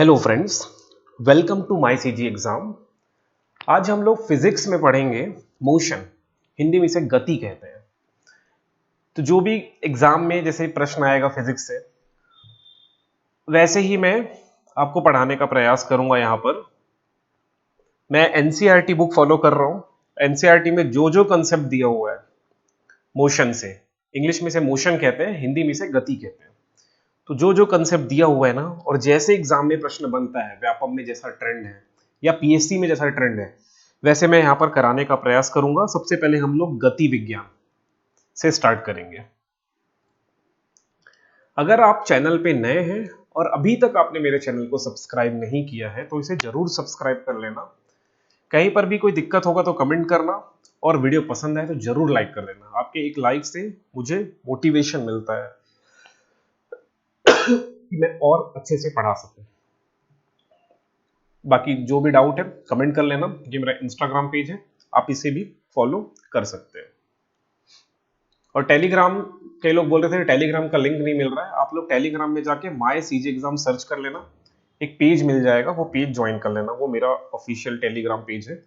Hello friends, welcome to my CG exam. आज हम लोग फिजिक्स में पढ़ेंगे मोशन, हिंदी में इसे गति कहते हैं। तो जो भी एग्जाम में जैसे प्रश्न आएगा फिजिक्स से, वैसे ही मैं आपको पढ़ाने का प्रयास करूंगा। यहाँ पर मैं एनसीईआरटी बुक फॉलो कर रहा हूँ। एनसीईआरटी में जो जो कंसेप्ट दिया हुआ है मोशन से, इंग्लिश में इसे मोशन कहते हैं, हिंदी में इसे गति कहते हैं। तो जो जो कंसेप्ट दिया हुआ है ना, और जैसे एग्जाम में प्रश्न बनता है, व्यापम में जैसा ट्रेंड है या पीएससी में जैसा ट्रेंड है, वैसे मैं यहां पर कराने का प्रयास करूंगा। सबसे पहले हम लोग गति विज्ञान से स्टार्ट करेंगे। अगर आप चैनल पे नए हैं और अभी तक आपने मेरे चैनल को सब्सक्राइब नहीं किया है तो इसे जरूर सब्सक्राइब कर लेना। कहीं पर भी कोई दिक्कत होगा तो कमेंट करना, और वीडियो पसंद आए तो जरूर लाइक कर देना। आपके एक लाइक से मुझे मोटिवेशन मिलता है कि मैं और अच्छे से पढ़ा सकूं। बाकी जो भी डाउट है कमेंट कर लेना। ये मेरा इंस्टाग्राम पेज है, आप इसे भी फॉलो कर सकते हैं। और टेलीग्राम, कई लोग बोल रहे थे टेलीग्राम का लिंक नहीं मिल रहा है। आप लोग टेलीग्राम में जाके माय सीजी एग्जाम सर्च कर लेना, एक पेज मिल जाएगा, वो पेज ज्वाइन कर लेना। वो मेरा ऑफिशियल टेलीग्राम पेज है।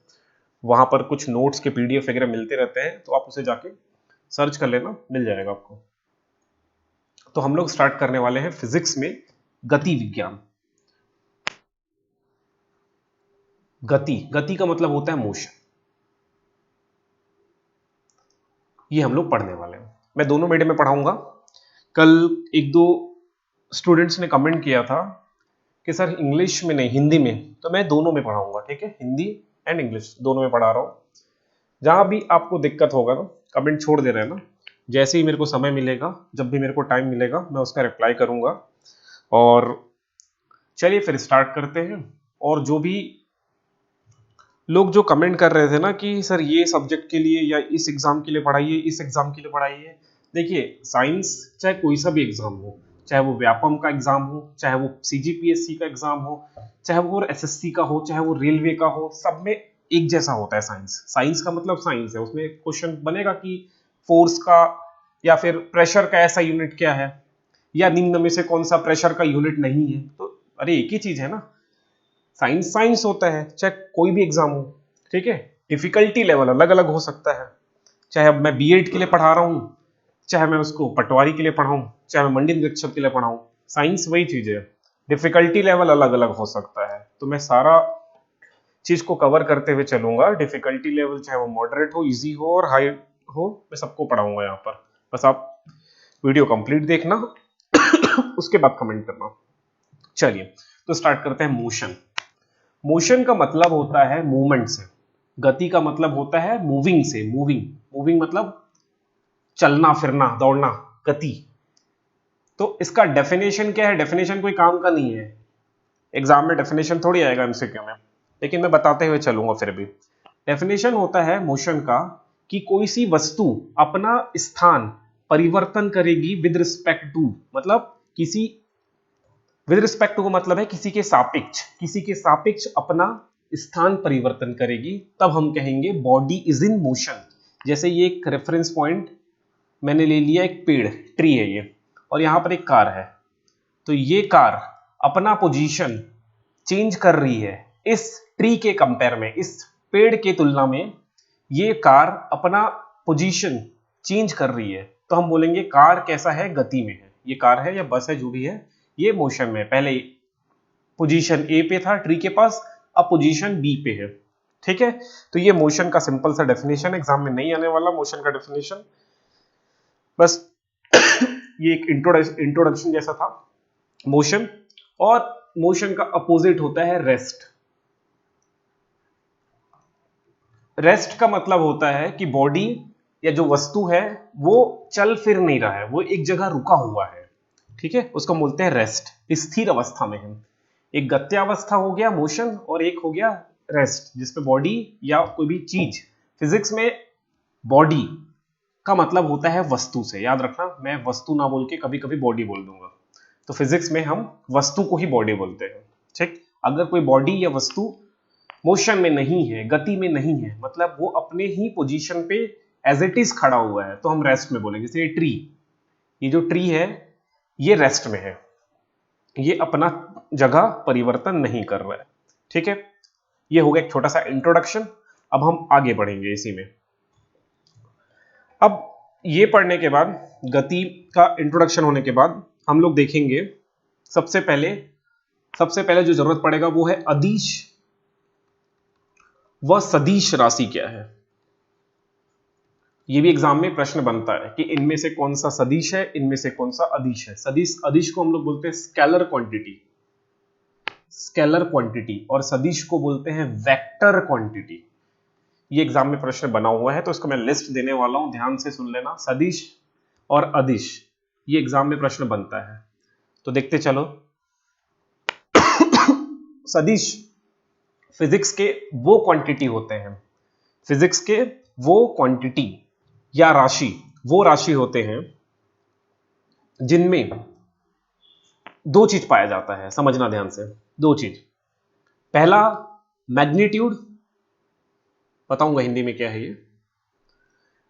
वहां पर कुछ नोट्स के पीडीएफ वगैरह मिलते रहते हैं, तो आप उसे जाके सर्च कर लेना, मिल जाएगा आपको। तो हम लोग स्टार्ट करने वाले हैं फिजिक्स में गति विज्ञान। गति, गति का मतलब होता है मोशन। ये हम लोग पढ़ने वाले हैं। मैं दोनों मीडियम में पढ़ाऊंगा। कल एक दो स्टूडेंट्स ने कमेंट किया था कि सर इंग्लिश में नहीं हिंदी में, तो मैं दोनों में पढ़ाऊंगा। ठीक है, हिंदी एंड इंग्लिश दोनों में पढ़ा रहा हूं। जहां भी आपको दिक्कत होगा ना, कमेंट छोड़ दे रहे हैं ना। जैसे ही मेरे को समय मिलेगा, जब भी मेरे को टाइम मिलेगा, मैं उसका रिप्लाई करूंगा। और चलिए फिर स्टार्ट करते हैं। और जो भी लोग जो कमेंट कर रहे थे ना कि सर ये सब्जेक्ट के लिए या इस एग्जाम के लिए पढ़ाइए, इस एग्जाम के लिए पढ़ाइए। देखिए, साइंस चाहे कोई सा भी एग्जाम हो, चाहे वो व्यापम का एग्जाम हो, चाहे वो सीजीपीएससी का एग्जाम हो, चाहे वो एसएससी का हो, चाहे वो रेलवे का हो, सब में एक जैसा होता है साइंस। साइंस का मतलब साइंस है। उसमें क्वेश्चन बनेगा कि फोर्स का या फिर प्रेशर का ऐसा यूनिट क्या है, या निम्न में से कौन सा प्रेशर का यूनिट नहीं है। तो अरे एक ही चीज है ना, साइंस साइंस होता है, चाहे कोई भी एग्जाम हो। ठीक है, डिफिकल्टी लेवल अलग अलग हो सकता है। चाहे अब मैं बीएड के लिए पढ़ा रहा हूं, चाहे मैं उसको पटवारी के लिए पढ़ाऊं, चाहे मैं मंडी निरीक्षक के लिए पढ़ाऊं, साइंस वही चीज है। डिफिकल्टी लेवल अलग अलग हो सकता है। तो मैं सारा चीज को कवर करते हुए चलूंगा। डिफिकल्टी लेवल चाहे वो मॉडरेट हो, इजी हो और हाई हो, मैं सबको पढ़ाऊंगा यहाँ पर। बस आप वीडियो कंप्लीट देखना उसके बाद कमेंट करना। चलिए तो स्टार्ट करते हैं। मोशन, मोशन का मतलब होता है मूवमेंट से। गति का मतलब होता है मूविंग से। मूविंग, मूविंग मतलब चलना फिरना दौड़ना, गति। तो इसका डेफिनेशन क्या है? डेफिनेशन कोई काम का नहीं है। एग्जाम में डेफिनेशन थोड़ी आएगा एमसीक्यू में, लेकिन मैं बताते हुए चलूंगा फिर भी। डेफिनेशन होता है मोशन का कि कोई सी वस्तु अपना स्थान परिवर्तन करेगी विद रिस्पेक्ट टू, मतलब किसी, विद रिस्पेक्ट टू मतलब है किसी के सापेक्ष, किसी के सापेक्ष अपना स्थान परिवर्तन करेगी, तब हम कहेंगे बॉडी इज इन मोशन। जैसे ये एक रेफरेंस पॉइंट मैंने ले लिया, एक पेड़, ट्री है ये, और यहां पर एक कार है। तो ये कार अपना पोजीशन चेंज कर रही है इस ट्री के कंपेयर में, इस पेड़ के तुलना में ये कार अपना पोजीशन चेंज कर रही है। तो हम बोलेंगे कार कैसा है? गति में है। ये कार है या बस है, जो भी है, ये मोशन में। पहले पोजीशन ए पे था ट्री के पास, अब पोजीशन बी पे है। ठीक है, तो ये मोशन का सिंपल सा डेफिनेशन, एग्जाम में नहीं आने वाला मोशन का डेफिनेशन। बस ये एक इंट्रोडक्शन जैसा था मोशन। और मोशन का अपोजिट होता है रेस्ट। रेस्ट का मतलब होता है कि बॉडी या जो वस्तु है वो चल फिर नहीं रहा है, वो एक जगह रुका हुआ है। ठीक है, उसको बोलते हैं रेस्ट। स्थिर अवस्था में है। एक गत्यावस्था हो गया मोशन, और एक हो गया रेस्ट, जिसपे बॉडी या कोई भी चीज, फिजिक्स में बॉडी का मतलब होता है वस्तु से। याद रखना, मैं वस्तु ना बोल के कभी कभी बॉडी बोल दूंगा। तो फिजिक्स में हम वस्तु को ही बॉडी बोलते हैं। ठीक, अगर कोई बॉडी या वस्तु मोशन में नहीं है, गति में नहीं है, मतलब वो अपने ही पोजीशन पे एज इट इज खड़ा हुआ है, तो हम रेस्ट में बोलेंगे। जैसे ये ट्री, ये जो ट्री है ये रेस्ट में है। ये अपना जगह परिवर्तन नहीं कर रहा है। ठीक है, ये हो गया एक छोटा सा इंट्रोडक्शन। अब हम आगे बढ़ेंगे इसी में। अब ये पढ़ने के बाद, गति का इंट्रोडक्शन होने के बाद, हम लोग देखेंगे सबसे पहले जो जरूरत पड़ेगा वो है अदिश व सदिश राशि क्या है। ये भी एग्जाम में प्रश्न बनता है कि इनमें से कौन सा सदिश है, इनमें से कौन सा अदिश है। सदिश, अदिश को हम लोग बोलते हैं स्केलर क्वांटिटी, और सदिश को बोलते हैं वेक्टर क्वांटिटी। ये एग्जाम में प्रश्न बना हुआ है, तो इसको मैं लिस्ट देने वाला हूं, ध्यान से सुन लेना। सदिश और अदिश, ये एग्जाम में प्रश्न बनता है, तो देखते चलो। सदिश फिजिक्स के वो क्वांटिटी होते हैं, फिजिक्स के वो क्वांटिटी या राशि, वो राशि होते हैं जिनमें दो चीज पाया जाता है। समझना ध्यान से, दो चीज। पहला मैग्नीट्यूड, बताऊंगा हिंदी में क्या है ये।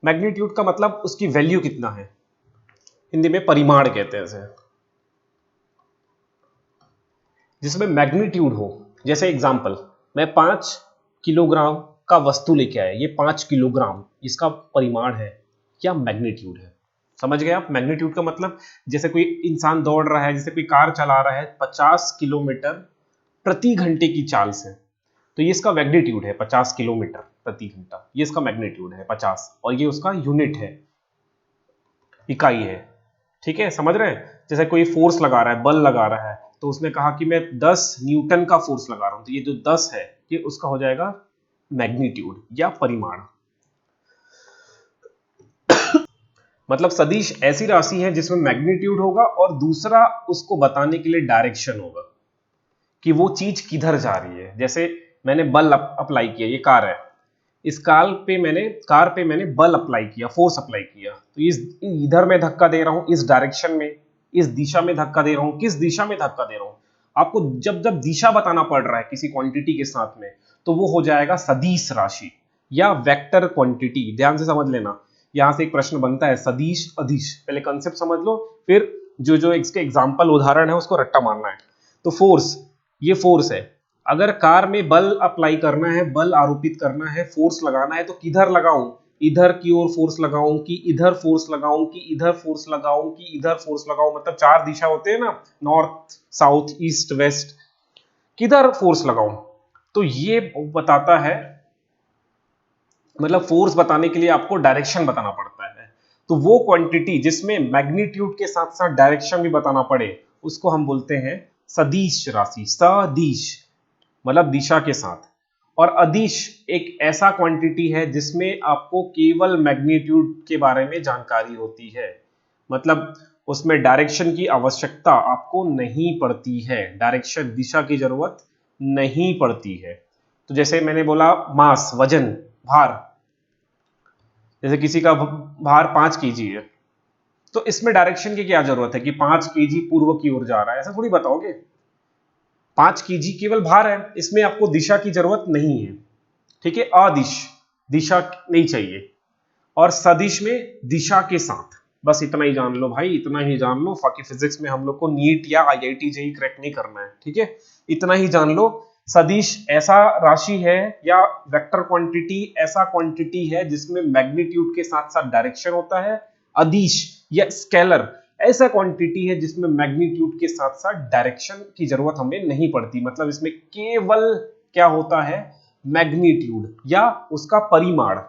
मैग्नीट्यूड का मतलब उसकी वैल्यू कितना है, हिंदी में परिमाण कहते हैं इसे। जिसमें मैग्नीट्यूड हो, जैसे एग्जांपल, मैं 5 किलोग्राम का वस्तु लेके आया, ये 5 किलोग्राम इसका परिमाण है या मैग्नीट्यूड है। समझ गए आप मैग्नीट्यूड का मतलब? जैसे कोई इंसान दौड़ रहा है, जैसे कोई कार चला रहा है 50 किलोमीटर प्रति घंटे की चाल से, तो ये इसका मैग्नीट्यूड है 50 किलोमीटर प्रति घंटा, ये इसका मैग्नीट्यूड है 50, और ये उसका यूनिट है, इकाई है। ठीक है, समझ रहे हैं? जैसे कोई फोर्स लगा रहा है, बल लगा रहा है, तो उसने कहा कि मैं 10 न्यूटन का फोर्स लगा रहा हूं, तो ये जो 10 है ये उसका हो जाएगा मैग्नीट्यूड या परिमाण। मतलब सदिश ऐसी राशि है जिसमें मैग्नीट्यूड होगा और दूसरा उसको बताने के लिए डायरेक्शन होगा कि वो चीज किधर जा रही है। जैसे मैंने बल अप्लाई किया, ये कार है, इस कार पे मैंने बल अप्लाई किया, फोर्स अप्लाई किया, तो इस इधर मैं धक्का दे रहा हूं, इस डायरेक्शन में, इस दिशा में धक्का दे रहा हूं, किस दिशा में धक्का दे रहा हूं। आपको जब जब दिशा बताना पड़ रहा है किसी क्वांटिटी के साथ में, तो वो हो जाएगा सदिश राशि या वेक्टर क्वांटिटी। ध्यान से समझ लेना, यहां से एक प्रश्न बनता है सदिश अदिश, पहले कंसेप्ट समझ लो, फिर जो जो इसके एग्जाम्पल उदाहरण है उसको रट्टा मारना है। तो फोर्स, ये फोर्स है, अगर कार में बल अप्लाई करना है, बल आरोपित करना है, फोर्स लगाना है, तो किधर लगाऊं? इधर की ओर फोर्स लगाऊं कि इधर फोर्स लगाऊं कि इधर फोर्स लगाऊं कि इधर फोर्स लगाऊं? मतलब 4 दिशा होते हैं ना, नॉर्थ साउथ ईस्ट वेस्ट, किधर फोर्स लगाऊं? तो ये बताता है, मतलब फोर्स बताने के लिए आपको डायरेक्शन बताना पड़ता है। तो वो क्वांटिटी जिसमें मैग्नीट्यूड के साथ साथ डायरेक्शन भी बताना पड़े, उसको हम बोलते हैं सदिश राशि। सदिश मतलब दिशा के साथ। और अदिश एक ऐसा क्वांटिटी है जिसमें आपको केवल मैग्नीट्यूड के बारे में जानकारी होती है, मतलब उसमें डायरेक्शन की आवश्यकता आपको नहीं पड़ती है, डायरेक्शन दिशा की जरूरत नहीं पड़ती है। तो जैसे मैंने बोला मास, वजन, भार, जैसे किसी का भार 5 केजी है, तो इसमें डायरेक्शन की क्या जरूरत है कि 5 केजी पूर्व की ओर जा रहा है? ऐसा थोड़ी बताओगे। 5 केजी केवल भार है, इसमें आपको दिशा की जरूरत नहीं है। ठीक है, अदिश, दिशा नहीं चाहिए, और सदिश में दिशा के साथ। बस इतना ही जान लो भाई, इतना ही जान लो। बाकी फिजिक्स में हम लोग को नीट या आईआईटी जेईई क्रैक नहीं करना है। ठीक है, इतना ही जान लो। सदिश ऐसा राशि है या वेक्टर क्वांटिटी ऐसा क्वांटिटी है जिसमें मैग्नीट्यूड के साथ साथ डायरेक्शन होता है। अदिश या स्केलर ऐसा क्वांटिटी है जिसमें मैग्नीट्यूड के साथ साथ डायरेक्शन की जरूरत हमें नहीं पड़ती, मतलब इसमें केवल क्या होता है, मैग्नीट्यूड या उसका परिमाण,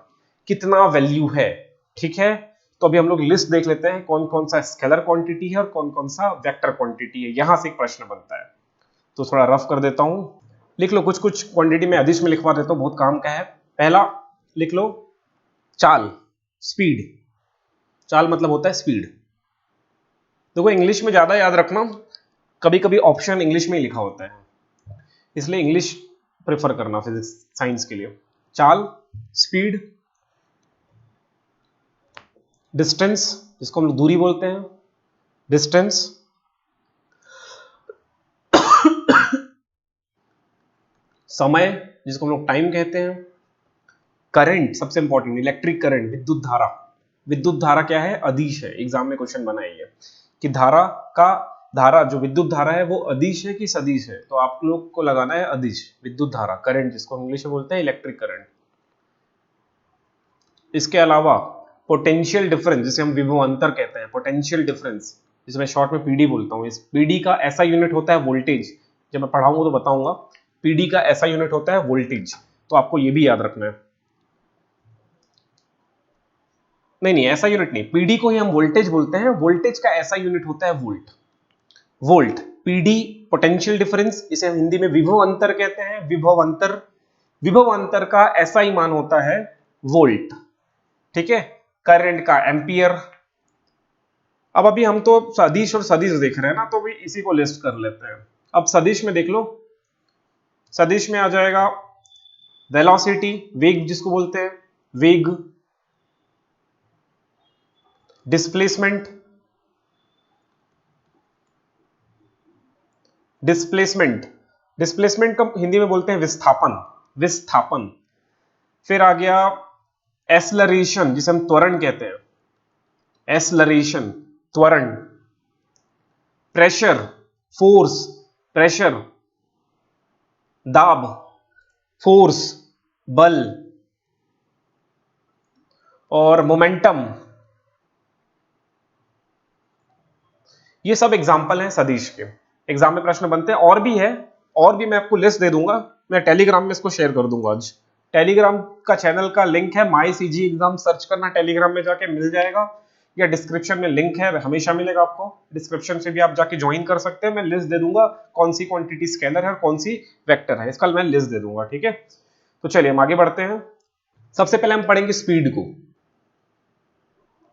कितना वैल्यू है। ठीक है, तो अभी हम लोग लिस्ट देख लेते हैं कौन कौन सा स्केलर क्वांटिटी है और कौन कौन सा वेक्टर क्वांटिटी है। यहां से एक प्रश्न बनता है, तो थोड़ा रफ कर देता हूं, लिख लो। कुछ कुछ क्वांटिटी में अदिश में लिखवा देता हूं, बहुत काम का है। पहला लिख लो चाल, स्पीड। चाल मतलब होता है स्पीड। देखो इंग्लिश में ज्यादा याद रखना, कभी कभी ऑप्शन इंग्लिश में ही लिखा होता है, इसलिए इंग्लिश प्रेफर करना फिजिक्स साइंस के लिए। चाल, स्पीड, डिस्टेंस जिसको हम लोग दूरी बोलते हैं, डिस्टेंस, समय जिसको हम लोग टाइम कहते हैं, करंट, सबसे इंपॉर्टेंट इलेक्ट्रिक करंट, विद्युत धारा। विद्युत धारा क्या है, अदिश है, एग्जाम में क्वेश्चन बना है ये कि धारा का धारा, जो विद्युत धारा है वो अदिश है कि सदिश है, तो आप लोग को लगाना है अदिश। विद्युत धारा, करंट, जिसको इंग्लिश में बोलते हैं इलेक्ट्रिक करंट। इसके अलावा पोटेंशियल डिफरेंस, जिसे हम विभव अंतर कहते हैं, पोटेंशियल डिफरेंस, जिसे मैं शॉर्ट में पीडी बोलता हूँ। इस पीडी का ऐसा यूनिट होता है वोल्टेज, जब मैं पढ़ाऊंगा तो बताऊंगा। पीडी का ऐसा यूनिट होता है वोल्टेज, तो आपको ये भी याद रखना है। नहीं, ऐसा यूनिट नहीं, पीडी को ही हम वोल्टेज बोलते हैं, वोल्टेज का ऐसा यूनिट होता है volt. Volt, PD potential difference, इसे हम हिंदी में विभव अंतर कहते हैं। विभव अंतर, विभव अंतर का ऐसा ही मान होता है वोल्ट। ठीक है, करंट का एम्पियर। अब अभी हम तो सदिश और सदिश देख रहे हैं ना, तो भी इसी को लिस्ट कर लेते हैं। अब सदिश में देख लो, सदिश में आ जाएगा वेलोसिटी, वेग जिसको बोलते हैं, वेग, डिस्प्लेसमेंट, डिस्प्लेसमेंट, डिस्प्लेसमेंट का हिंदी में बोलते हैं विस्थापन, विस्थापन। फिर आ गया एस्लरेशन, जिसे हम त्वरण कहते हैं, एस्लरेशन, त्वरण। प्रेशर, फोर्स, प्रेशर, दाब, फोर्स, बल। और मोमेंटम। ये सब एग्जाम्पल हैं सदिश के, एग्जाम में प्रश्न बनते हैं। और भी है, और भी मैं आपको लिस्ट दे दूंगा, मैं टेलीग्राम में इसको शेयर कर दूंगा आज। टेलीग्राम का चैनल का लिंक है, माई सीजी एग्जाम सर्च करना, टेलीग्राम में जाके मिल जाएगा, या डिस्क्रिप्शन में लिंक है, हमेशा मिलेगा आपको, डिस्क्रिप्शन से भी आप जाके ज्वाइन कर सकते हैं। मैं लिस्ट दे दूंगा कौन सी क्वांटिटी स्केलर है और कौन सी वेक्टर है, इसका मैं लिस्ट दे दूंगा। ठीक है, तो चलिए हम आगे बढ़ते हैं। सबसे पहले हम पढ़ेंगे स्पीड को।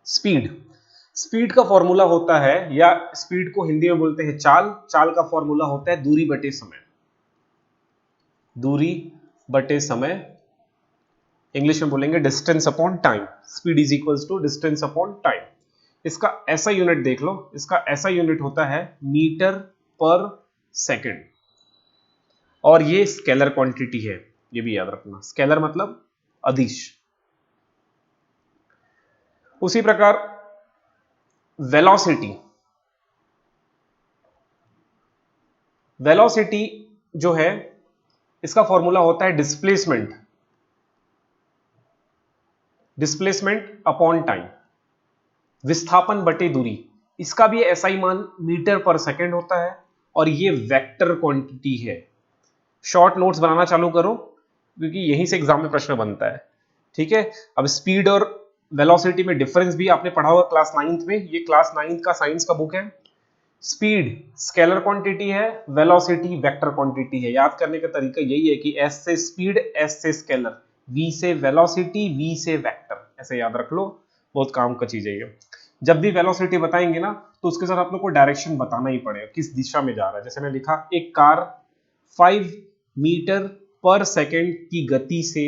स्पीड, स्पीड का फॉर्मूला होता है, या स्पीड को हिंदी में बोलते हैं चाल। चाल का फॉर्मूला होता है दूरी बटे समय, दूरी बटे समय, इंग्लिश में बोलेंगे distance upon time. Speed is equals to distance upon time. इसका ऐसा यूनिट देख लो, इसका ऐसा यूनिट होता है मीटर पर सेकंड, और ये स्केलर क्वांटिटी है, ये भी याद रखना, स्केलर मतलब अदिश। उसी प्रकार वेलोसिटी, वेलोसिटी जो है इसका फॉर्मूला होता है डिस्प्लेसमेंट, डिस्प्लेसमेंट अपॉन टाइम, विस्थापन बटे दूरी। इसका भी ऐसा ही मान मीटर पर सेकंड होता है, और ये वेक्टर क्वांटिटी है। शॉर्ट नोट्स बनाना चालू करो, क्योंकि यहीं से एग्जाम में प्रश्न बनता है। ठीक है, अब स्पीड और वेलोसिटी में डिफरेंस भी आपने पढ़ा होगा क्लास 9th में, ये क्लास 9th का साइंस का बुक है। स्पीड स्केलर क्वांटिटी है, वेलोसिटी वेक्टर क्वांटिटी है। याद करने का तरीका यही है कि एस से स्पीड, एस से स्केलर, वी से वेलोसिटी, वी से वेक्टर, ऐसे याद रख लो, बहुत काम का चीज है ये। जब भी वेलोसिटी बताएंगे ना, तो उसके साथ आप लोग को डायरेक्शन बताना ही पड़ेगा, किस दिशा में जा रहा है। जैसे मैं लिखा, एक कार 5 मीटर पर सेकेंड की गति से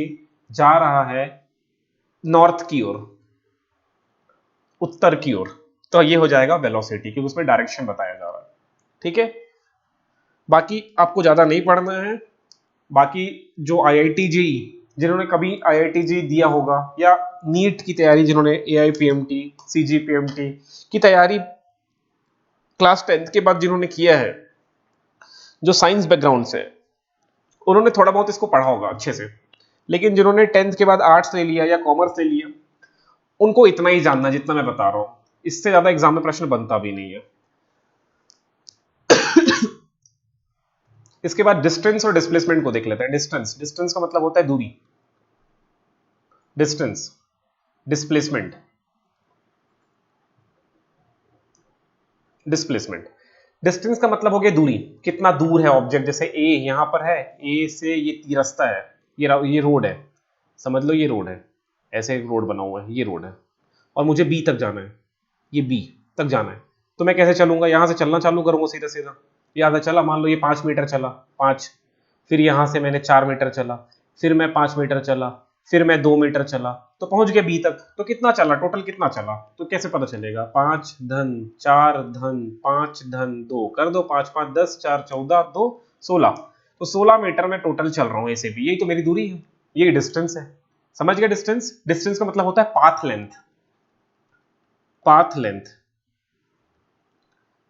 जा रहा है नॉर्थ की ओर, उत्तर की ओर, तो ये हो जाएगा वेलोसिटी, क्योंकि उसमें डायरेक्शन बताया जा रहा है। ठीक है, बाकी आपको ज्यादा नहीं पढ़ना है। बाकी जो आईआईटी जेई, जिन्होंने कभी आईआईटी जेई दिया होगा, या नीट की तैयारी, जिन्होंने एआईपीएमटी, सीजीपीएमटी की तैयारी क्लास 10th के बाद जिन्होंने किया है, जो साइंस बैकग्राउंड से, उन्होंने थोड़ा बहुत इसको पढ़ा होगा अच्छे से। लेकिन जिन्होंने 10th के बाद आर्ट्स ले लिया या कॉमर्स ले लिया, उनको इतना ही जानना जितना मैं बता रहा हूं, इससे ज्यादा एग्जाम में प्रश्न बनता भी नहीं है। इसके बाद डिस्टेंस और डिस्प्लेसमेंट को देख लेते हैं। डिस्टेंस, डिस्टेंस का मतलब होता है दूरी, डिस्टेंस, डिस्प्लेसमेंट, डिस्प्लेसमेंट। डिस्टेंस का मतलब हो गया दूरी, कितना दूर है ऑब्जेक्ट। जैसे ए यहां पर है, ए से ये रास्ता है, ये रोड है, समझ लो ये रोड है, ऐसे एक रोड बना हुआ है, ये रोड है, और मुझे बी तक जाना है, ये बी तक जाना है। तो मैं कैसे चलूंगा, यहां से चलना चालू करूंगा सीधा सीधा, याद है चला, मान लो ये 5 मीटर चला, 5, फिर यहां से मैंने 4 मीटर चला, फिर मैं 5 मीटर चला, फिर मैं 2 मीटर चला, तो पहुंच गया बी तक। तो कितना चला, टोटल कितना चला, तो कैसे पता चलेगा, 5 धन 4 धन 5 धन 2 कर दो, 5 5 10, 4 14, 2 16, तो 16 मीटर में टोटल चल रहा हूं ऐसे भी, यही तो मेरी दूरी है, यही डिस्टेंस है। समझ गया डिस्टेंस। डिस्टेंस का मतलब होता है पाथ लेंथ, पाथ लेंथ।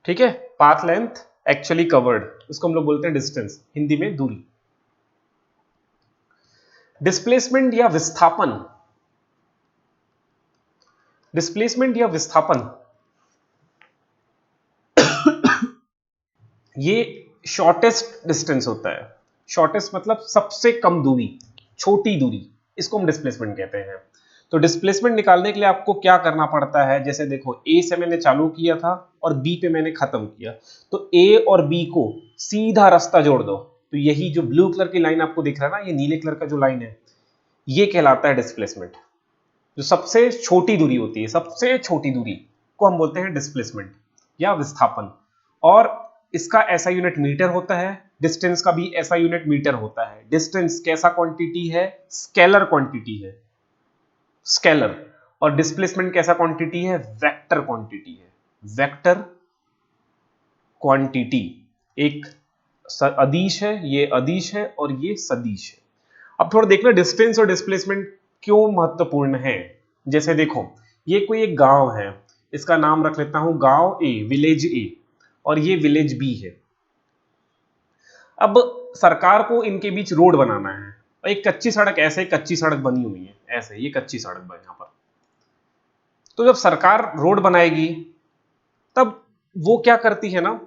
ठीक है, पाथ लेंथ एक्चुअली कवर्ड, उसको हम लोग बोलते हैं डिस्टेंस, हिंदी में दूरी। डिस्प्लेसमेंट या विस्थापन, डिस्प्लेसमेंट या विस्थापन ये शॉर्टेस्ट डिस्टेंस होता है। शॉर्टेस्ट मतलब सबसे कम दूरी, छोटी दूरी, इसको हम डिस्प्लेसमेंट कहते हैं। तो डिस्प्लेसमेंट निकालने के लिए आपको क्या करना पड़ता है, जैसे देखो ए से मैंने चालू किया था और बी पे मैंने खत्म किया, तो ए और बी को सीधा रास्ता जोड़ दो, तो यही जो ब्लू कलर की लाइन आपको दिख रहा है ना, ये नीले कलर का जो लाइन है, ये कहलाता है डिस्प्लेसमेंट। जो सबसे छोटी दूरी होती है, सबसे छोटी दूरी को हम बोलते हैं डिस्प्लेसमेंट या विस्थापन। और इसका ऐसा यूनिट मीटर होता है, डिस्टेंस का भी ऐसा यूनिट मीटर होता है। डिस्टेंस कैसा क्वांटिटी है, स्केलर क्वांटिटी है, स्केलर। और डिस्प्लेसमेंट कैसा क्वांटिटी है, वेक्टर क्वांटिटी है, वेक्टर क्वांटिटी। एक अदिश है, ये अदिश है और ये सदिश है। अब थोड़ा देखना डिस्टेंस और डिस्प्लेसमेंट क्यों महत्वपूर्ण है। जैसे देखो, ये कोई एक गांव है, इसका नाम रख लेता हूं गांव ए, विलेज ए, और ये विलेज बी है। अब सरकार को इनके बीच रोड बनाना है, और एक कच्ची सड़क, ऐसे कच्ची सड़क बनी हुई है, ऐसे ये कच्ची सड़क बनी यहां पर। तो जब सरकार रोड बनाएगी, तब वो क्या करती है ना,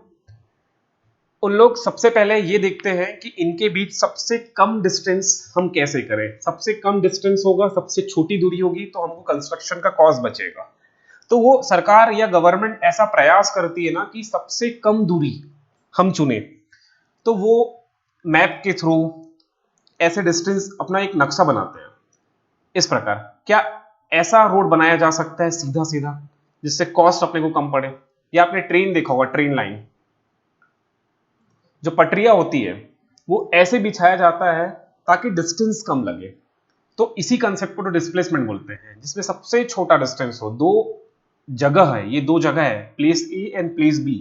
उन लोग सबसे पहले ये देखते हैं कि इनके बीच सबसे कम डिस्टेंस हम कैसे करें। सबसे कम डिस्टेंस होगा, सबसे छोटी दूरी होगी, तो हमको कंस्ट्रक्शन का कॉस्ट बचेगा। तो वो सरकार या गवर्नमेंट ऐसा प्रयास करती है ना कि सबसे कम दूरी हम चुने। तो वो मैप के थ्रू ऐसे डिस्टेंस अपना एक नक्शा बनाते हैं। इस प्रकार क्या ऐसा रोड बनाया जा सकता है सीधा सीधा, जिससे कॉस्ट अपने को कम पड़े। या आपने ट्रेन देखा होगा, ट्रेन लाइन जो पटरियां होती है, वो ऐसे बिछाया जाता है ताकि डिस्टेंस कम लगे। तो इसी कंसेप्ट को तो डिस्प्लेसमेंट बोलते हैं, जिसमें सबसे छोटा डिस्टेंस हो। दो जगह है, ये दो जगह है, place A and place B,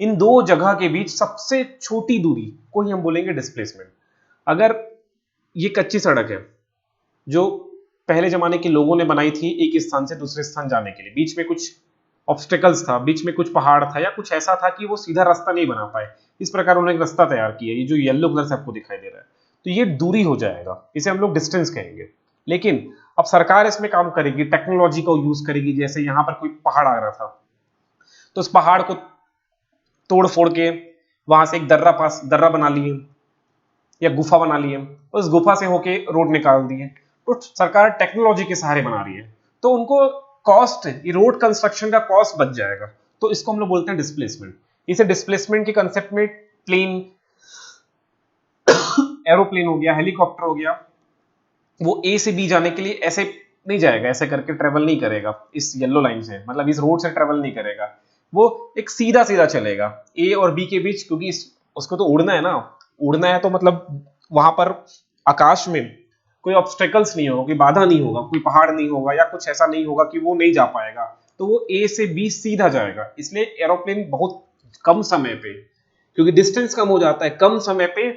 इन दो जगह के बीच सबसे छोटी दूरी को ही हम बोलेंगे डिस्प्लेसमेंट। अगर ये कच्ची सड़क है जो पहले जमाने के लोगों ने बनाई थी एक स्थान से दूसरे स्थान जाने के लिए, बीच में कुछ ऑब्स्टेकल्स था, बीच में कुछ पहाड़ था या कुछ ऐसा था कि वो सीधा रास्ता नहीं बना पाए, इस प्रकार उन्होंने एक रास्ता तैयार किया, ये जो येलो कलर से आपको दिखाई दे रहा है, तो ये दूरी हो जाएगा, इसे हम लोग डिस्टेंस कहेंगे। लेकिन अब सरकार इसमें काम करेगी, टेक्नोलॉजी को यूज करेगी। जैसे यहां पर कोई पहाड़ आ रहा था, तो उस पहाड़ को तोड़ फोड़ के वहां से एक दर्रा बना लिए या गुफा बना लिए, उस गुफा से होके रोड निकाल दिए। तो सरकार टेक्नोलॉजी के सहारे बना रही है, तो उनको कॉस्ट, ये रोड कंस्ट्रक्शन का कॉस्ट बच जाएगा। तो इसको हम लोग बोलते हैं डिस्प्लेसमेंट। इसे डिस्प्लेसमेंट के कंसेप्ट में प्लेन, एरोप्लेन हो गया, हेलीकॉप्टर हो गया, वो ए से बी जाने के लिए ऐसे नहीं जाएगा, ऐसे करके ट्रेवल नहीं करेगा इस येलो लाइन से, मतलब इस रोड से ट्रेवल नहीं करेगा, वो एक सीधा सीधा चलेगा ए और बी के बीच, क्योंकि उसको तो उड़ना है ना, उड़ना है तो मतलब वहां पर आकाश में कोई ऑब्स्टेकल्स नहीं होगा, कोई बाधा नहीं होगा, कोई पहाड़ नहीं होगा या कुछ ऐसा नहीं होगा कि वो नहीं जा पाएगा, तो वो ए से बी सीधा जाएगा। इसलिए एरोप्लेन बहुत कम समय पे, क्योंकि डिस्टेंस कम हो जाता है, कम समय पे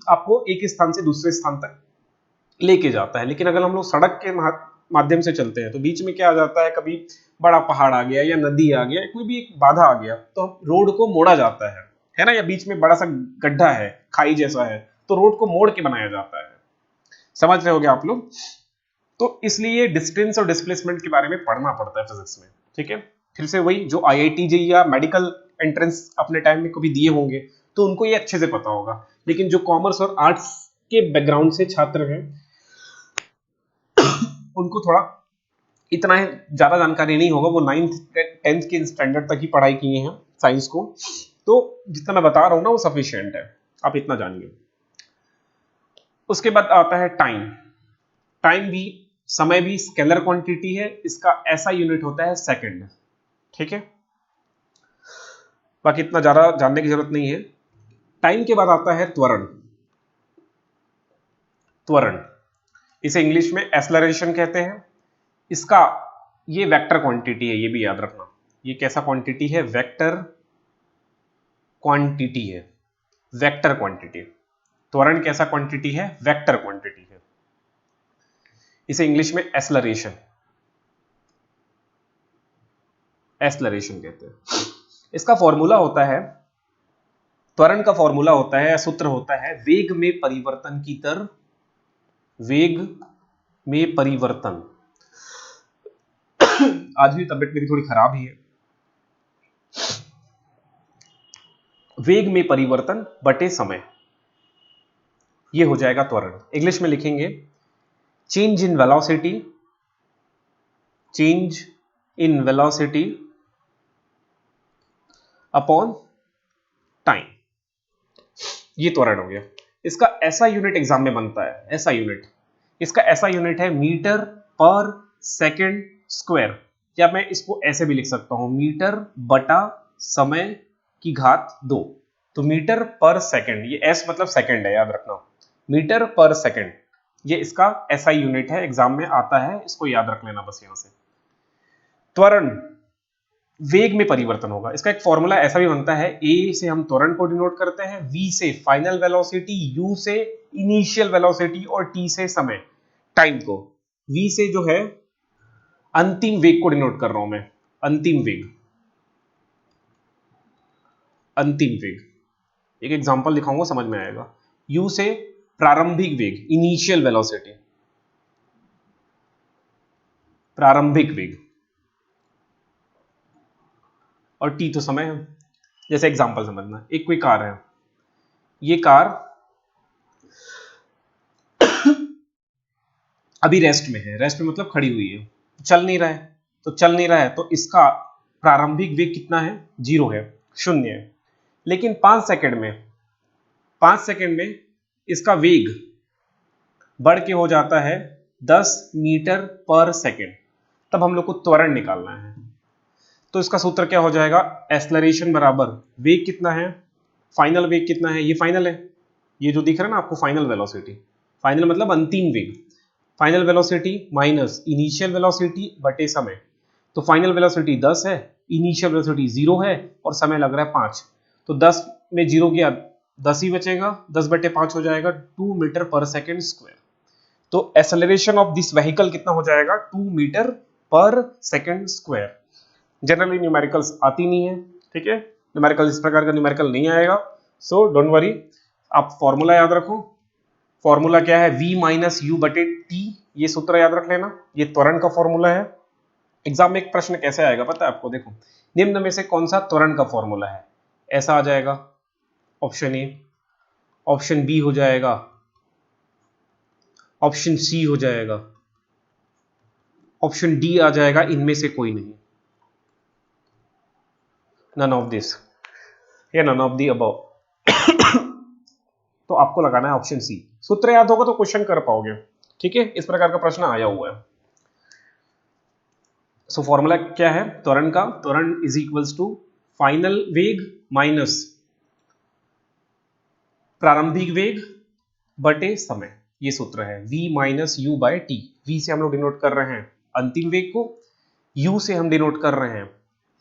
आपको एक स्थान से दूसरे स्थान तक लेके जाता है। लेकिन अगर हम लोग सड़क के माध्यम से चलते हैं, तो बीच में क्या आ जाता है, कभी बड़ा पहाड़ आ गया या नदी आ गया, कोई भी एक बाधा आ गया, तो रोड को मोड़ा जाता है ना, या बीच में बड़ा सा गड्ढा है, खाई जैसा है, तो रोड को मोड़ के बनाया जाता है। समझ रहे होगे आप लोग। तो इसलिए डिस्टेंस और डिस्प्लेसमेंट के बारे में पढ़ना पड़ता है फिजिक्स में। ठीक है, फिर से वही जो IIT जेईई या मेडिकल एंट्रेंस अपने टाइम में कभी दिए होंगे, तो उनको ये अच्छे से पता होगा। लेकिन जो कॉमर्स और आर्ट्स के बैकग्राउंड से छात्र हैं, उनको थोड़ा इतना ज्यादा जानकारी नहीं होगा, वो 9th 10th के स्टैंडर्ड तक ही पढ़ाई किए हैं साइंस को, तो जितना मैं बता रहा हूं ना वो सफिशिएंट है, आप इतना जानिए। उसके बाद आता है टाइम। टाइम भी, समय भी स्केलर क्वांटिटी है, इसका ऐसा यूनिट होता है सेकंड। ठीक है, बाकी इतना ज्यादा जानने की जरूरत नहीं है। टाइम के बाद आता है त्वरण। त्वरण, इसे इंग्लिश में एक्सेलरेशन कहते हैं। इसका ये वेक्टर क्वांटिटी है, ये भी याद रखना, ये कैसा क्वांटिटी है, वेक्टर क्वांटिटी है, वेक्टर क्वांटिटी। त्वरण कैसा क्वांटिटी है, वेक्टर क्वांटिटी है, इसे इंग्लिश में एक्सेलरेशन। एक्सेलरेशन कहते हैं। इसका फॉर्मूला होता है, त्वरण का फॉर्मूला होता है, सूत्र होता है वेग में परिवर्तन की दर, वेग में परिवर्तन। आज भी तबीयत मेरी थोड़ी खराब ही है। वेग में परिवर्तन बटे समय, ये हो जाएगा त्वरण। इंग्लिश में लिखेंगे change in velocity, change in velocity upon time, ये त्वरण हो गया। इसका ऐसा यूनिट एग्जाम में बनता है, ऐसा यूनिट, इसका ऐसा यूनिट है मीटर पर सेकंड स्क्वायर, या मैं इसको ऐसे भी लिख सकता हूं मीटर बटा समय की घात 2। तो मीटर पर सेकंड, ये एस मतलब सेकंड है, याद रखना, मीटर पर सेकंड, ये इसका ऐसा यूनिट है, एग्जाम में आता है, इसको याद रख लेना बस। यहां से त्वरण वेग में परिवर्तन होगा। इसका एक फॉर्मूला ऐसा भी बनता है, ए से हम त्वरण को डिनोट करते हैं, वी से फाइनल वेलोसिटी, यू से इनिशियल वेलोसिटी और टी से समय, टाइम को। वी से जो है अंतिम वेग को डिनोट कर रहा हूं मैं, अंतिम वेग, अंतिम वेग। एक एग्जांपल दिखाऊंगा, समझ में आएगा। यू से प्रारंभिक वेग, इनिशियल वेलोसिटी, प्रारंभिक वेग, और टी तो समय है। जैसे एग्जांपल समझना, एक कोई कार है, ये कार अभी रेस्ट में है, रेस्ट में मतलब खड़ी हुई है, चल नहीं रहा है, तो चल नहीं रहा है तो इसका प्रारंभिक वेग कितना है, 0 है, 0 है। लेकिन 5 सेकंड में, 5 सेकंड में इसका वेग बढ़ के हो जाता है 10 मीटर पर सेकंड, तब हम लोग को त्वरण निकालना है। तो इसका सूत्र क्या हो जाएगा, एक्सेलरेशन बराबर वेग कितना है, फाइनल वेग कितना है, ये फाइनल है, ये जो दिख रहा है ना आपको फाइनल वेलोसिटी, फाइनल मतलब अंतिम वेग, final velocity minus initial velocity बटे समय। तो फाइनल वेलोसिटी 10 है, इनिशियल वेलोसिटी 0 है, और समय लग रहा है 5, तो 10 में 0 गया, 10 ही बचेगा, 10 बटे 5 हो जाएगा 2 मीटर पर सेकेंड स्क्वायर। तो एक्सेलरेशन ऑफ दिस व्हीकल कितना हो जाएगा, 2 मीटर पर सेकेंड स्क्वायर। जनरली न्यूमेरिकल्स आती नहीं है, ठीक है, न्यूमेरिकल इस प्रकार का न्यूमेरिकल नहीं आएगा, सो डोंट वरी, आप फॉर्मूला याद रखो। फॉर्मूला क्या है, v माइनस यू बटे टी, ये सूत्र याद रख लेना, ये त्वरण का फॉर्मूला है। एग्जाम में एक प्रश्न कैसे आएगा पता है आपको, देखो निम्न में से कौन सा त्वरण का फॉर्मूला है, ऐसा आ जाएगा, ऑप्शन ए, ऑप्शन बी हो जाएगा, ऑप्शन सी हो जाएगा, ऑप्शन डी आ जाएगा, इनमें से कोई नहीं, नन ऑफ दिस या नन ऑफ दी अबव। तो आपको लगाना है ऑप्शन सी। सूत्र याद होगा तो क्वेश्चन कर पाओगे, ठीक है, इस प्रकार का प्रश्न आया हुआ है। सो फॉर्मूला क्या है त्वरण का, त्वरण इज इक्वल्स टू फाइनल वेग माइनस प्रारंभिक वेग बटे समय, ये सूत्र है v minus u by t. v से हम लोग डिनोट कर रहे हैं अंतिम वेग को, u से हम डिनोट कर रहे हैं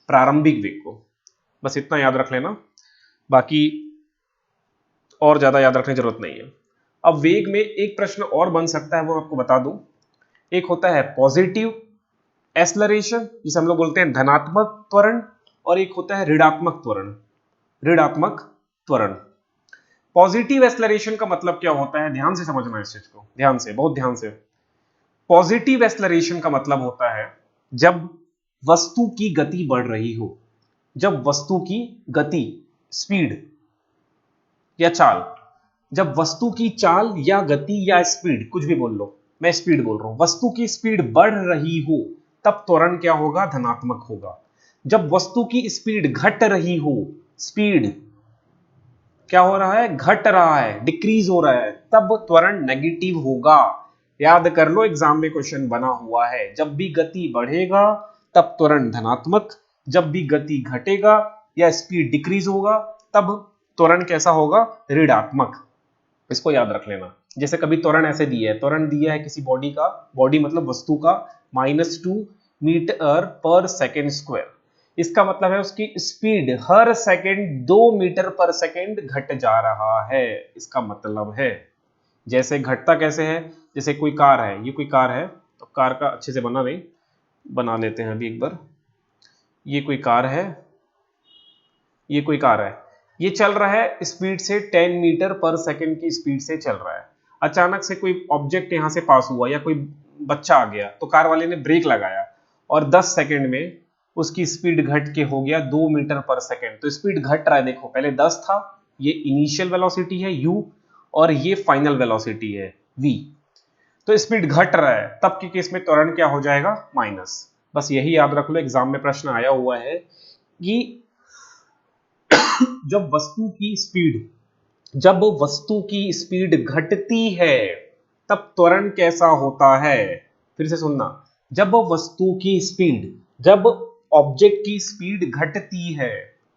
प्रारंभिक वेग को, बस इतना याद रख लेना, बाकी और ज्यादा याद रखने की जरूरत नहीं है। अब वेग में एक प्रश्न और बन सकता है, वो आपको बता दूं, एक होता है पॉजिटिव एक्सेलरेशन, जिसे हम लोग बोलते हैं धनात्मक त्वरण, और एक होता है ऋणात्मक त्वरण, ऋणात्मक त्वरण। पॉजिटिव एक्सेलरेशन का मतलब क्या होता है, ध्यान से समझना इस चीज को, ध्यान से, बहुत ध्यान से। पॉजिटिव एक्सेलरेशन का मतलब होता है जब वस्तु की गति बढ़ रही हो, जब वस्तु की गति, स्पीड या चाल, जब वस्तु की चाल या गति या स्पीड, कुछ भी बोल लो, मैं स्पीड बोल रहा हूं, वस्तु की स्पीड बढ़ रही हो तब त्वरण क्या होगा, धनात्मक होगा। जब वस्तु की स्पीड घट रही हो, स्पीड क्या हो रहा है, घट रहा है, डिक्रीज हो रहा है, तब त्वरण नेगेटिव होगा। याद कर लो, एग्जाम में क्वेश्चन बना हुआ है, जब भी गति बढ़ेगा तब त्वरण धनात्मक, जब भी गति घटेगा या स्पीड डिक्रीज होगा तब त्वरण कैसा होगा, ऋणात्मक। इसको याद रख लेना। जैसे कभी त्वरण ऐसे दिया है, त्वरण दिया है किसी बॉडी का, बॉडी मतलब वस्तु का, -2 मीटर पर सेकेंड स्क्वायर, इसका मतलब है उसकी स्पीड हर सेकंड 2 मीटर पर सेकंड घट जा रहा है, इसका मतलब है। जैसे घटता कैसे है, जैसे कोई कार है, ये कोई कार है, तो कार का अच्छे से बना नहीं, बना लेते हैं अभी एक बार। ये कोई कार है, ये कोई कार है, ये चल रहा है स्पीड से 10 मीटर पर सेकंड की स्पीड से चल रहा है। अचानक से कोई ऑब्जेक्ट यहां से पास हुआ या कोई बच्चा आ गया, तो कार वाले ने ब्रेक लगाया और 10 सेकंड में उसकी स्पीड घट के हो गया 2 मीटर पर सेकंड। तो स्पीड घट रहा है, देखो पहले 10 था, ये इनिशियल वेलोसिटी है u और ये फाइनल वेलोसिटी है v। तो स्पीड घट रहा है, तब के केस में त्वरण क्या हो जाएगा, माइनस। बस यही याद रख लो, एग्जाम में प्रश्न आया हुआ है कि जब वस्तु की स्पीड जब वस्तु की स्पीड घटती है तब त्वरण कैसा होता है। फिर से सुनना, जब वस्तु की स्पीड जब ऑब्जेक्ट की स्पीड घटती है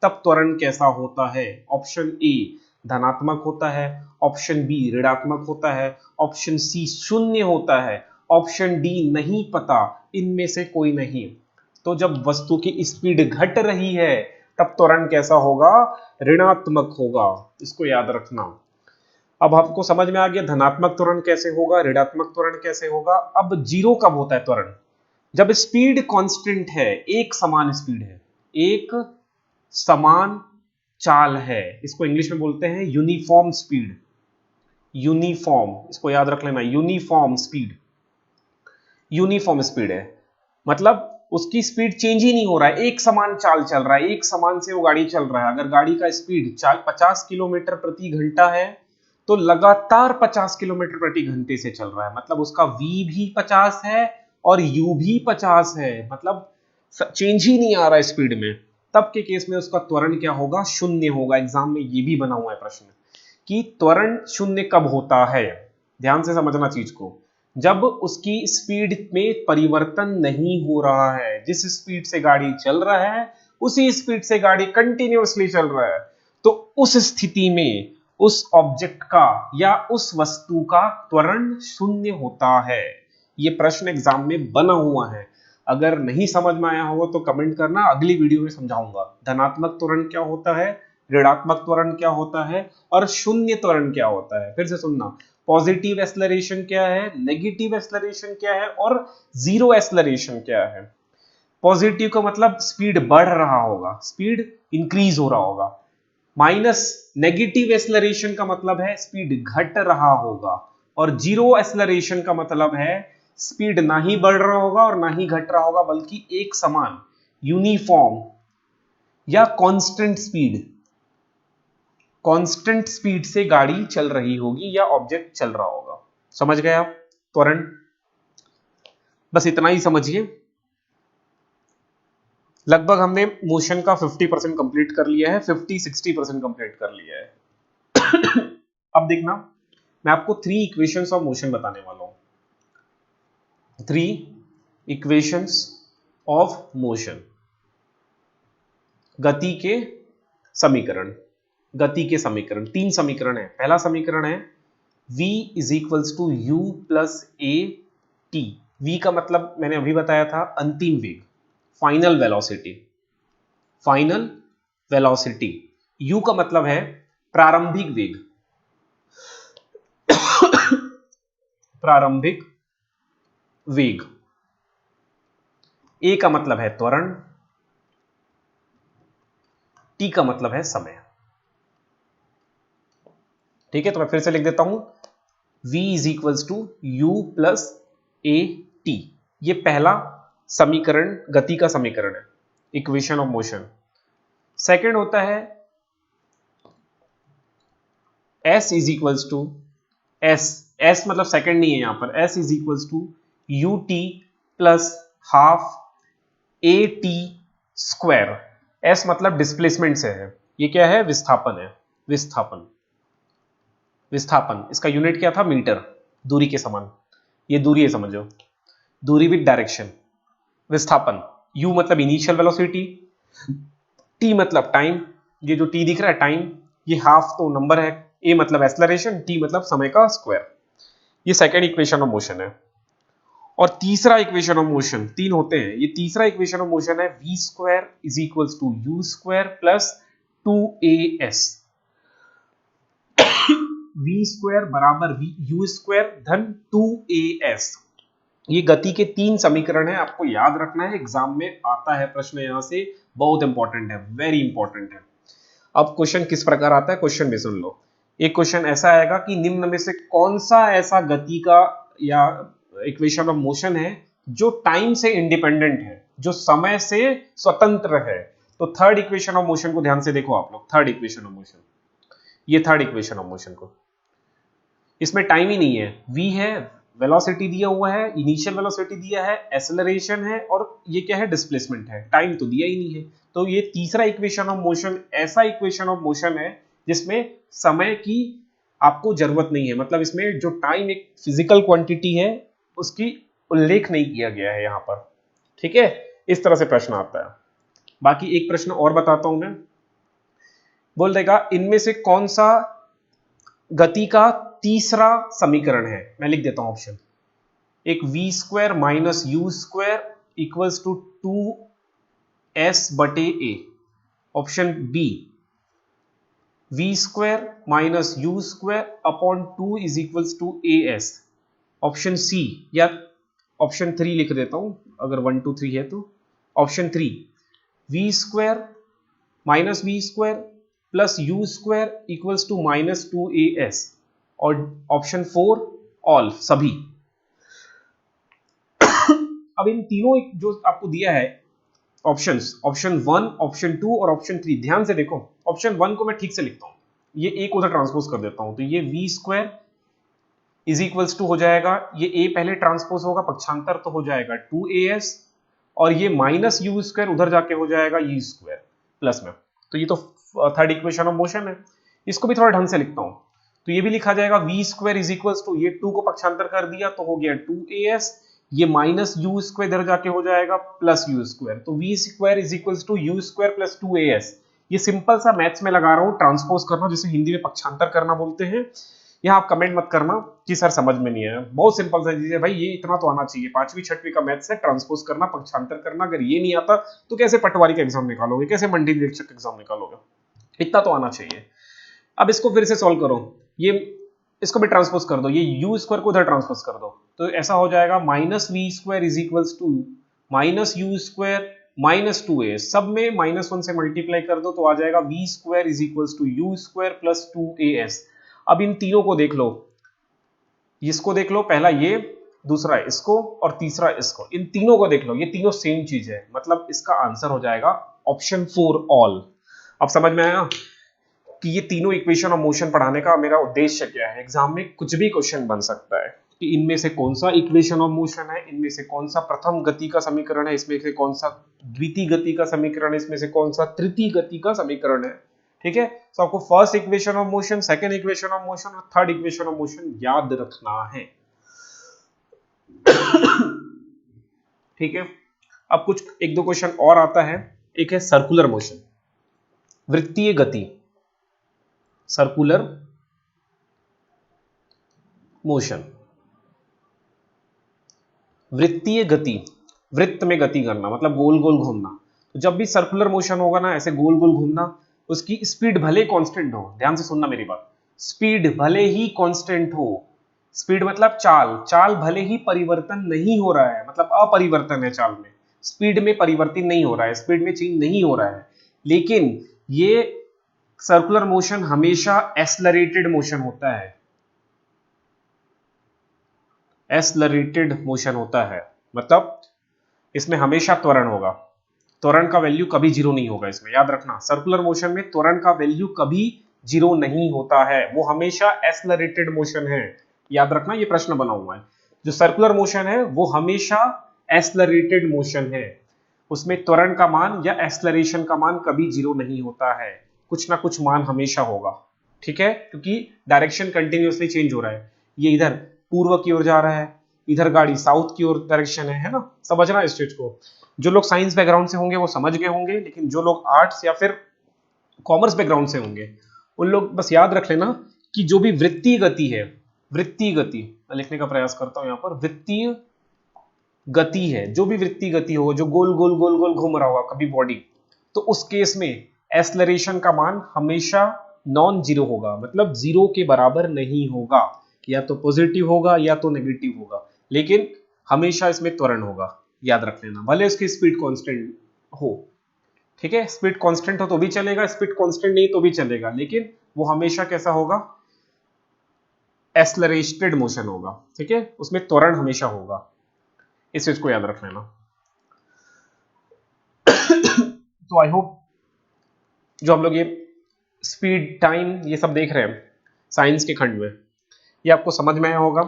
तब त्वरण कैसा होता है। ऑप्शन ए धनात्मक होता है, ऑप्शन बी ऋणात्मक होता है, ऑप्शन सी शून्य होता है, ऑप्शन डी नहीं पता, इनमें से कोई नहीं। तो जब वस्तु की स्पीड घट रही है तब त्वरण कैसा होगा, ऋणात्मक होगा। इसको याद रखना। अब आपको समझ में आ गया धनात्मक त्वरण कैसे होगा, ऋणात्मक त्वरण कैसे होगा। अब जीरो कब होता है त्वरण, जब स्पीड कांस्टेंट है, एक समान स्पीड है, एक समान चाल है। इसको इंग्लिश में बोलते हैं यूनिफॉर्म स्पीड। यूनिफॉर्म, इसको याद रख लेना, यूनिफॉर्म स्पीड। यूनिफॉर्म स्पीड है मतलब उसकी स्पीड चेंज ही नहीं हो रहा है, एक समान चाल चल रहा है, एक समान से वो गाड़ी चल रहा है। अगर गाड़ी का स्पीड 50 किलोमीटर प्रति घंटा है तो लगातार 50 किलोमीटर प्रति घंटे से चल रहा है, मतलब उसका v भी 50 है और u भी 50 है, मतलब चेंज ही नहीं आ रहा है स्पीड में। तब के केस में उसका त्वरण क्या होगा, शून्य होगा। एग्जाम में ये भी बना हुआ है प्रश्न कि त्वरण शून्य कब होता है। ध्यान से समझना चीज को, जब उसकी स्पीड में परिवर्तन नहीं हो रहा है, जिस स्पीड से गाड़ी चल रहा है उसी स्पीड से गाड़ी कंटिन्यूअसली चल रहा है, तो उस स्थिति में उस ऑब्जेक्ट का या उस वस्तु का त्वरण शून्य होता है। यह प्रश्न एग्जाम में बना हुआ है। अगर नहीं समझ में आया होगा तो कमेंट करना, अगली वीडियो में समझाऊंगा धनात्मक त्वरण क्या होता है, ऋणात्मक त्वरण क्या होता है और शून्य त्वरण क्या होता है। फिर से सुनना, पॉजिटिव एक्सेलरेशन क्या है, नेगेटिव एक्सेलरेशन क्या है और जीरो एक्सेलरेशन क्या है। पॉजिटिव का मतलब स्पीड बढ़ रहा होगा, स्पीड इंक्रीज हो रहा होगा। माइनस नेगेटिव एक्सेलरेशन का मतलब है स्पीड घट रहा होगा। और जीरो एक्सेलरेशन का मतलब है स्पीड ना ही बढ़ रहा होगा और ना ही घट रहा होगा, बल्कि एक समान यूनिफॉर्म या कांस्टेंट स्पीड से गाड़ी चल रही होगी या ऑब्जेक्ट चल रहा होगा। समझ गए आप त्वरण, बस इतना ही समझिए। लगभग हमने मोशन का 50% कंप्लीट कर लिया है, 50-60% कंप्लीट कर लिया है। अब देखना, मैं आपको 3 इक्वेशंस ऑफ मोशन बताने वाला हूं। 3 इक्वेशंस ऑफ मोशन, गति के समीकरण। गति के समीकरण 3 समीकरण है। पहला समीकरण है v is equals to u plus a t. v का मतलब मैंने अभी बताया था अंतिम वेग, final velocity. Final velocity. u का मतलब है प्रारंभिक वेग, प्रारंभिक वेग। a का मतलब है त्वरण, t का मतलब है समय। ठीक है, तो मैं फिर से लिख देता हूं, v is equals to u plus a t. ये पहला समीकरण गति का समीकरण है, इक्वेशन ऑफ मोशन। सेकेंड होता है s is equals to s मतलब सेकेंड नहीं है यहां पर, s is equals to u t plus half a t square. s मतलब डिस्प्लेसमेंट से है, ये क्या है, विस्थापन है। विस्थापन, विस्थापन इसका यूनिट क्या था, मीटर, दूरी के समान। ये दूरी है समझो, दूरी विद डायरेक्शन। विस्थापन, u मतलब इनिशियल वेलोसिटी, t मतलब टाइम, ये जो t दिख रहा है टाइम, ये हाफ तो नंबर है, a मतलब एक्सेलरेशन, t मतलब समय का स्क्वायर। ये सेकेंड इक्वेशन ऑफ मोशन है। और तीसरा इक्वेशन ऑफ मोशन, 3 होते हैं, ये तीसरा इक्वेशन ऑफ मोशन है v square is equals to u square plus 2as। v square बराबर यू स्क्वायर धन 2as। ये गति के 3 समीकरण है, आपको याद रखना है, एग्जाम में आता है प्रश्न यहां से, बहुत इंपॉर्टेंट है, वेरी इंपॉर्टेंट है। अब क्वेश्चन किस प्रकार आता है, क्वेश्चन भी सुन लो। एक क्वेश्चन ऐसा आएगा कि निम्न में से कौन सा ऐसा गति का या इक्वेशन ऑफ मोशन है जो टाइम से इंडिपेंडेंट है, जो समय से स्वतंत्र है। तो थर्ड इक्वेशन ऑफ मोशन को ध्यान से देखो आप लोग, थर्ड इक्वेशन ऑफ मोशन, ये थर्ड इक्वेशन ऑफ मोशन को, इसमें टाइम ही नहीं है, v है, वेलोसिटी दिया हुआ है, इनिशियल वेलोसिटी दिया है, एक्सेलरेशन है, और ये क्या है, डिस्प्लेसमेंट है, टाइम तो दिया ही नहीं है। तो ये तीसरा इक्वेशन ऑफ मोशन ऐसा इक्वेशन ऑफ मोशन है जिसमें समय की आपको जरूरत नहीं है, मतलब इसमें जो टाइम एक फिजिकल क्वांटिटी है उसकी उल्लेख नहीं किया गया है यहां पर। ठीक है, इस तरह से प्रश्न आता है। बाकी एक प्रश्न और बताता हूं मैं, बोल देगा इनमें से कौन सा गति का तीसरा समीकरण है। मैं लिख देता हूं ऑप्शन, एक V square minus you square equals to 2s बटे A. Option B, V square minus you square upon 2 is equals to A S. Option C, या ऑप्शन 3 लिख देता हूं अगर 1 2 3 है तो। Option 3, v square minus v square plus u square equals to minus 2as। और option 4, all, सभी। अब इन तीनों जो आपको दिया है ऑप्शंस, ऑप्शन 1, ऑप्शन 2 और ऑप्शन 3, ध्यान से देखो। ऑप्शन 1 को मैं ठीक से लिखता हूं, ये ए को उधर ट्रांसपोज कर देता हूं, तो ये v square is equals to हो जाएगा, ये ए पहले ट्रांसपोज होगा, पक्षांतर तो हो जाएगा 2as, और ये माइनस यू स्क्वायर उधर जाके हो जाएगा यू स्क्वायर प्लस में। तो ये तो थर्ड इक्वेशन ऑफ मोशन है। इसको भी थोड़ा ढंग से लिखता हूं, तो ये भी लिखा जाएगा v square is equals to, ये 2 को पक्षांतर कर दिया तो हो गया 2as, ये माइनस यू स्क्वायर इधर जाके हो जाएगा प्लस यू स्क्वायर, तो v square is equals to u square plus 2as। ये सिंपल सा मैथ्स में लगा रहा हूं, ट्रांसपोज करना, जिसे हिंदी में पक्षांतर करना बोलते हैं। यहाँ आप कमेंट मत करना कि सर समझ में नहीं आया, बहुत सिंपल सा चीज है भाई, ये इतना तो आना चाहिए, 5वीं 6वीं का मैथ्स है, ट्रांसपोज करना, पक्षांतर करना। अगर ये नहीं आता तो कैसे पटवारी का एग्जाम निकालोगे, कैसे मंडी निरीक्षक एग्जाम निकालोगे, इतना तो आना चाहिए। अब इसको फिर से सॉल्व करो, ये इसको भी ट्रांसपोज कर दो, ये यू स्क्वायर को उधर ट्रांसपोज कर दो, तो ऐसा हो जाएगा minus v square is equals to minus you square minus 2a, सब में -1 से मल्टीप्लाई कर दो तो आ जाएगा v square is equals to u square plus 2as। अब इन तीनों को देख लो, इसको देख लो, पहला ये, दूसरा इसको और तीसरा इसको, इन तीनों को देख लो, ये तीनों सेम चीज है, मतलब इसका आंसर हो जाएगा ऑप्शन 4, ऑल। अब समझ में आया कि ये तीनों इक्वेशन ऑफ मोशन पढ़ाने का मेरा उद्देश्य क्या है। एग्जाम में कुछ भी क्वेश्चन बन सकता है कि इनमें से कौन सा इक्वेशन ऑफ मोशन है, इनमें से कौन सा प्रथम गति का समीकरण है, इसमें से कौन सा द्वितीय गति का समीकरण है, इसमें से कौन सा तृतीय गति का समीकरण है। ठीक है, तो आपको first equation of motion, second equation of motion और थर्ड इक्वेशन ऑफ मोशन याद रखना है। ठीक है, अब कुछ एक दो क्वेश्चन और आता है। एक है सर्कुलर मोशन, वृत्तीय गति, सर्कुलर मोशन, वृत्तीय गति, वृत्त में गति करना मतलब गोल गोल घूमना। तो जब भी सर्कुलर मोशन होगा ना, ऐसे गोल गोल घूमना, उसकी स्पीड भले कांस्टेंट हो, ध्यान से सुनना मेरी बात, स्पीड भले ही कांस्टेंट हो, स्पीड मतलब चाल, चाल भले ही परिवर्तन नहीं हो रहा है, मतलब अपरिवर्तन है चाल में, स्पीड में परिवर्तन नहीं हो रहा है, स्पीड में चेंज नहीं हो रहा है, लेकिन ये सर्कुलर मोशन हमेशा एक्सेलरेटेड मोशन होता है, एक्सेलरेटेड मोशन होता है, मतलब इसमें हमेशा त्वरण होगा, त्वरण का वैल्यू कभी जीरो नहीं होगा इसमें, याद रखना। सर्कुलर मोशन में त्वरण का वैल्यू कभी जीरो नहीं होता है, वो हमेशा एक्सेलरेटेड मोशन है, याद रखना, ये प्रश्न बना हुआ है। जो सर्कुलर मोशन है वो हमेशा एक्सेलरेटेड मोशन है, उसमें त्वरण का मान या एक्सेलरेशन का मान कभी जीरो नहीं होता है, कुछ ना कुछ मान हमेशा होगा। ठीक है, क्योंकि डायरेक्शन कंटिन्यूअसली चेंज हो रहा है, ये इधर पूर्व की ओर जा रहा है, इधर गाड़ी साउथ की ओर डायरेक्शन है ना, समझना इस चीज को। जो लोग साइंस बैकग्राउंड से होंगे वो समझ गए होंगे, लेकिन जो लोग आर्ट्स या फिर कॉमर्स बैकग्राउंड से होंगे उन लोग बस याद रख लेना कि जो भी वृत्तीय गति है, वृत्तीय गति मैं लिखने का प्रयास करता हूं यहां पर, वृत्तीय गति है, जो भी वृत्तीय गति हो, जो गोल गोल गोल गोल घूम रहा होगा कभी बॉडी, तो उस केस में एक्सेलरेशन का मान हमेशा नॉन जीरो होगा, मतलब जीरो के बराबर नहीं होगा, या तो पॉजिटिव होगा या तो नेगेटिव होगा, लेकिन हमेशा इसमें त्वरण होगा, याद रख लेना, भले उसकी स्पीड कांस्टेंट हो। ठीक है, स्पीड कांस्टेंट हो तो भी चलेगा, स्पीड कांस्टेंट नहीं तो भी चलेगा, लेकिन वो हमेशा कैसा होगा, एक्सेलरेटेड मोशन होगा। ठीक है, उसमें त्वरण हमेशा होगा, इस चीज को याद रख लेना। तो आई होप जो हम लोग ये स्पीड टाइम ये सब देख रहे हैं साइंस के खंड में, ये आपको समझ में आया होगा।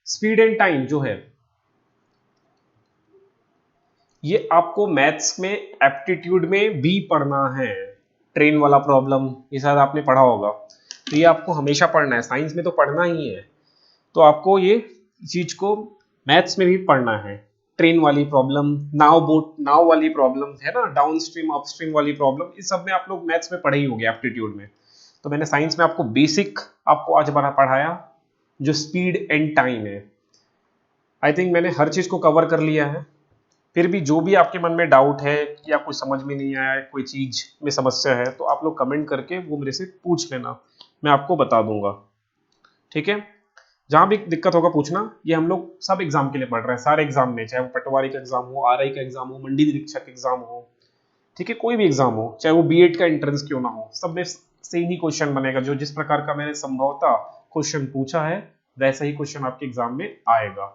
स्पीड एंड टाइम जो है ये आपको मैथ्स में एप्टीट्यूड में भी पढ़ना है। ट्रेन वाला प्रॉब्लम ये शायद आपने पढ़ा होगा, तो ये आपको हमेशा पढ़ना है, साइंस में तो पढ़ना ही है, तो आपको ये चीज को मैथ्स में भी पढ़ना है। ट्रेन वाली प्रॉब्लम, नाव वाली प्रॉब्लम है ना, डाउन स्ट्रीम अपस्ट्रीम वाली प्रॉब्लम, इस सब में आप लोग मैथ्स में पढ़े ही होंगे एप्टीट्यूड में। तो मैंने साइंस में आपको बेसिक आपको आज बड़ा पढ़ाया जो स्पीड एंड टाइम है। आई थिंक मैंने हर चीज को कवर कर लिया है। फिर भी जो भी आपके मन में डाउट है या कुछ समझ में नहीं आया, कोई चीज में समस्या है, तो आप लोग कमेंट करके वो मेरे से पूछ लेना, मैं आपको बता दूंगा। ठीक है, जहां भी दिक्कत होगा पूछना। ये हम लोग सब एग्जाम के लिए पढ़ रहे हैं, सारे एग्जाम में, चाहे वो पटवारी का एग्जाम हो, आरआई का एग्जाम हो, मंडी निरीक्षक एग्जाम हो, ठीक है, कोई भी एग्जाम हो, चाहे वो बीएड का एंट्रेंस क्यों ना हो, सब में सेम ही क्वेश्चन बनेगा। जो जिस प्रकार का मैंने संभवतः क्वेश्चन पूछा है वैसा ही क्वेश्चन आपके एग्जाम में आएगा।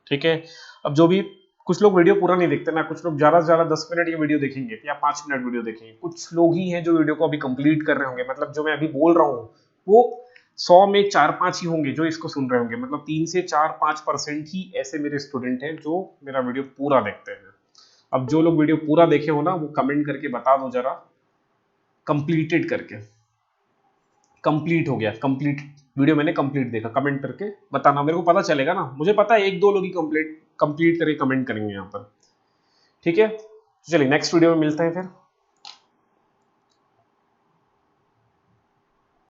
ठीक है, अब जो भी कुछ लोग वीडियो पूरा नहीं देखते ना, कुछ लोग ज्यादा से ज्यादा 10 मिनट ये वीडियो देखेंगे या 5 मिनट वीडियो देखेंगे, कुछ लोग ही हैं जो वीडियो को अभी कंप्लीट कर रहे होंगे। मतलब जो मैं अभी बोल रहा हूँ वो 100 में 4-5 ही होंगे जो इसको सुन रहे होंगे, मतलब 3 से 4-5% ही ऐसे मेरे स्टूडेंट हैं जो मेरा वीडियो पूरा देखते हैं। अब जो लोग वीडियो पूरा देखे हो ना, वो कमेंट करके बता दो जरा, कंप्लीटेड करके, कंप्लीट हो गया, कंप्लीट वीडियो मैंने कंप्लीट देखा, कमेंट करके बताना, मेरे को पता चलेगा ना, मुझे पता है 1-2 लोग ही कंप्लीट करके कमेंट करेंगे यहाँ पर। ठीक है, चलिए नेक्स्ट वीडियो में मिलते हैं फिर।